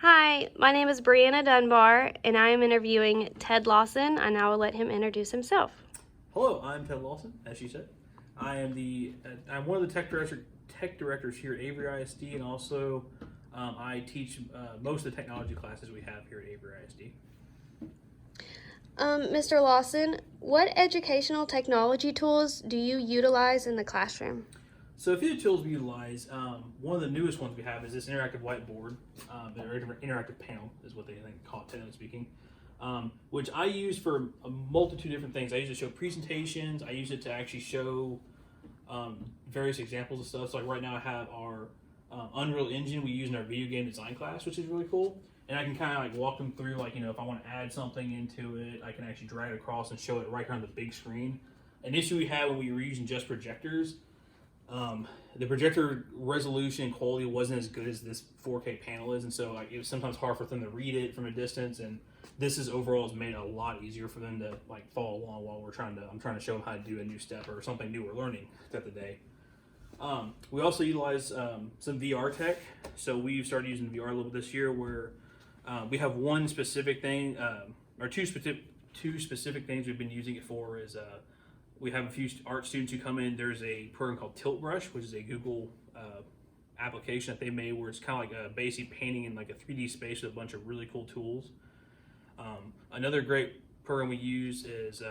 Hi, my name is Brianna Dunbar, and I am interviewing Ted Lawson, and I will let him introduce himself. Hello, I'm Ted Lawson, as she said. I'm one of the tech directors here at Avery ISD, and also I teach most of the technology classes we have here at Avery ISD. Mr. Lawson, what educational technology tools do you utilize in the classroom? So a few of the tools we utilize, one of the newest ones we have is this interactive whiteboard, or interactive panel is what they call it, technically speaking, which I use for a multitude of different things. I use it to show presentations. I use it to actually show various examples of stuff. So like right now I have our Unreal Engine we use in our video game design class, which is really cool. And I can kind of like walk them through, like, if I want to add something into it, I can actually drag it across and show it right here on the big screen. An issue we had when we were using just projectors, the projector resolution and quality wasn't as good as this 4K panel is, and so like it was sometimes hard for them to read it from a distance. And this is overall has made it a lot easier for them to like follow along while I'm trying to show them how to do a new step or something new we're learning throughout the day. We also utilize some VR tech, so we've started using VR a little bit this year, where we have one specific thing, or two specific things we've been using it for. Is we have a few art students who come in. There's a program called Tilt Brush, which is a Google application that they made, where it's kind of like a basic painting in like a 3D space with a bunch of really cool tools. Another great program we use is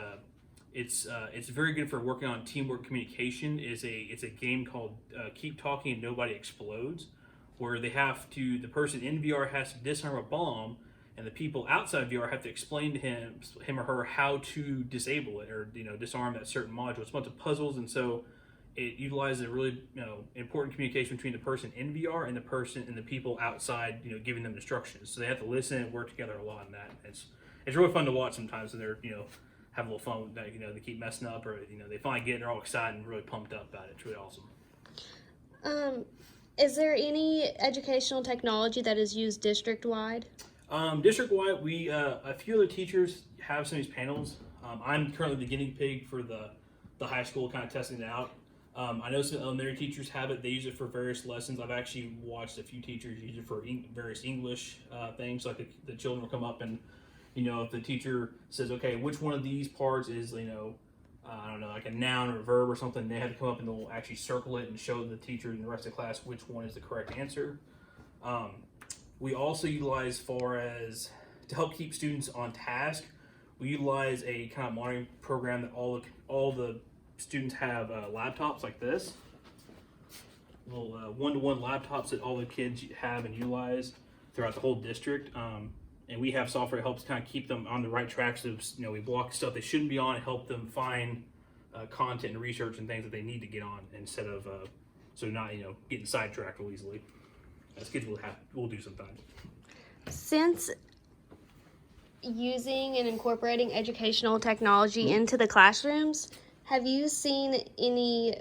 it's very good for working on teamwork communication. It's a game called Keep Talking and Nobody Explodes, where the person in VR has to disarm a bomb, and the people outside VR have to explain to him or her how to disable it, or disarm that certain module. It's a bunch of puzzles, and so it utilizes a really important communication between the person in VR and the people outside, giving them instructions. So they have to listen and work together a lot in that. It's really fun to watch sometimes, and they're have a little fun with that. They keep messing up, or they finally get it, they're all excited and really pumped up about it. It's really awesome. Is there any educational technology that is used district-wide? District-wide, we a few other teachers have some of these panels. I'm currently the guinea pig for the high school, kind of testing it out. I know some elementary teachers have it. They use it for various lessons. I've actually watched a few teachers use it for various English things. Like the children will come up and, if the teacher says, okay, which one of these parts is, I don't know, like a noun or a verb or something, they have to come up and they'll actually circle it and show the teacher and the rest of the class which one is the correct answer. We also utilize, to help keep students on task, we utilize a kind of monitoring program that all the students have laptops like this, little one-to-one laptops that all the kids have and utilize throughout the whole district. And we have software that helps kind of keep them on the right tracks. So, we block stuff they shouldn't be on and help them find content and research and things that they need to get on, instead of so not getting sidetracked real easily, as kids will do sometimes. Since using and incorporating educational technology into the classrooms, have you seen any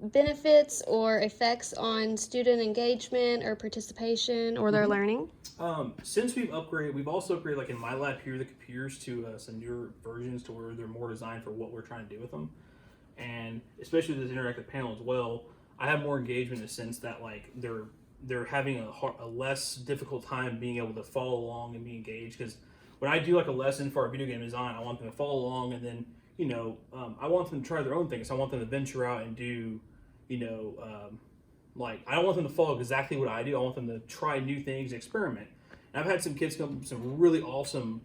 benefits or effects on student engagement or participation or their learning? Since we've also upgraded, like in my lab here, the computers to some newer versions to where they're more designed for what we're trying to do with them. And especially with this interactive panel as well, I have more engagement in the sense that like they're having a less difficult time being able to follow along and be engaged. Because when I do like a lesson for our video game design, I want them to follow along, and then I want them to try their own things. I want them to venture out and do, like, I don't want them to follow exactly what I do. I want them to try new things, experiment. And I've had some kids come up with some really awesome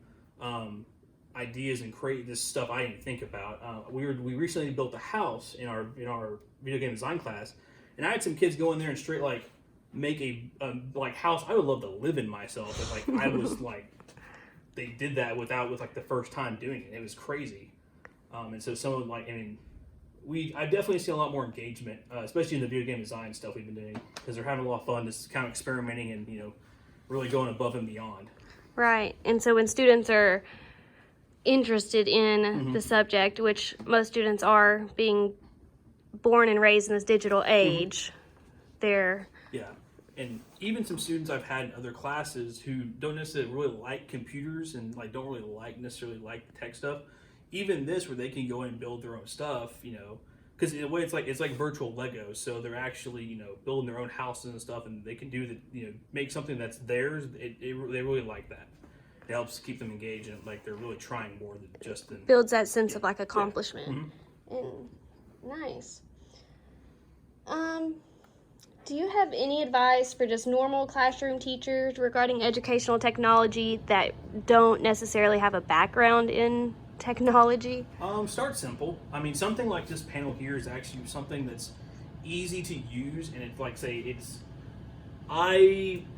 ideas and create this stuff I didn't think about. We recently built a house in our video game design class, and I had some kids go in there and straight like make a like house I would love to live in myself. If like I was like they did that with like the first time doing it. It was crazy. And so someone like, I definitely see a lot more engagement, especially in the video game design stuff we've been doing, because they're having a lot of fun, just kind of experimenting and, really going above and beyond. Right. And so when students are interested in the subject, which most students are, being born and raised in this digital age, they're... Yeah. And even some students I've had in other classes who don't necessarily really like computers and like don't really necessarily like the tech stuff, even this, where they can go in and build their own stuff, because in a way it's like virtual Legos. So they're actually building their own houses and stuff, and they can do make something that's theirs. They really like that. It helps keep them engaged and like they're really trying more than just builds that sense of like accomplishment. Mm-hmm. And nice. Do you have any advice for just normal classroom teachers regarding educational technology that don't necessarily have a background in technology? Start simple. I mean, something like this panel here is actually something that's easy to use, and it's like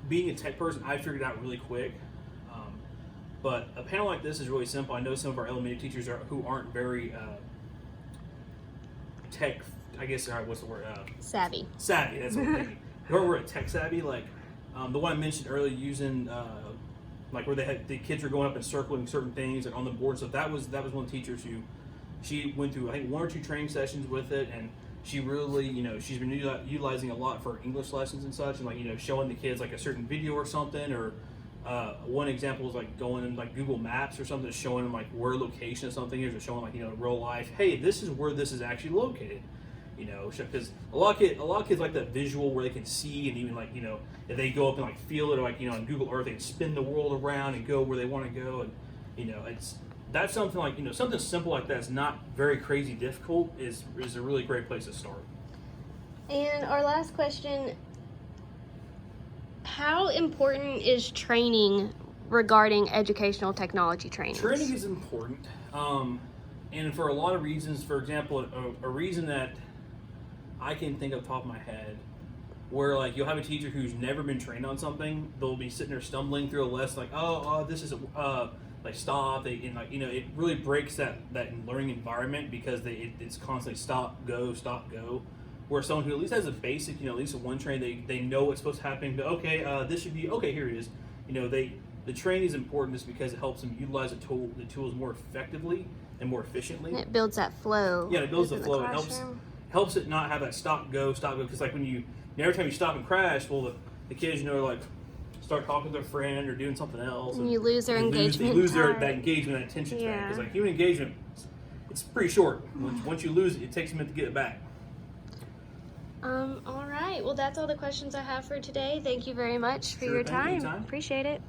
being a tech person, I figured it out really quick. But a panel like this is really simple. I know some of our elementary teachers who aren't very tech. I guess what's the word? Savvy. Savvy. That's what I'm thinking. Whoever were tech savvy, like the one I mentioned earlier, using like where the kids were going up and circling certain things and on the board. So that was one of the teachers who she went through I think 1 or 2 training sessions with it, and she really she's been utilizing a lot for English lessons and such, and like showing the kids like a certain video or something, or one example is like going in like Google Maps or something, showing them like where location of something is, or showing like real life, hey, this is where this is actually located. Because a lot of kids like that visual where they can see, and even like if they go up and like feel it, or like on Google Earth they can spin the world around and go where they want to go, and that's something like something simple like that's not very crazy difficult is a really great place to start. And our last question: how important is training regarding educational technology training? Training is important, and for a lot of reasons. For example, a reason that I can think of the top of my head, where like you'll have a teacher who's never been trained on something, they'll be sitting there stumbling through a lesson like, this is like stop, and like it really breaks that learning environment because it's constantly stop go. Where someone who at least has a basic, at least one train, they know what's supposed to happen. But okay, this should be okay. Here it is. The training is important just because it helps them utilize the tools more effectively and more efficiently. It builds that flow. Yeah, it builds the flow. It helps it not have that stop go because like when every time you stop and crash, well the kids like start talking to their friend or doing something else, and you lose their engagement. They lose that engagement, that attention span, because like human engagement, it's pretty short. Once you lose it, it takes a minute to get it back. All right. Well, that's all the questions I have for today. Thank you very much for Sure your thing, time. anytime. Appreciate it.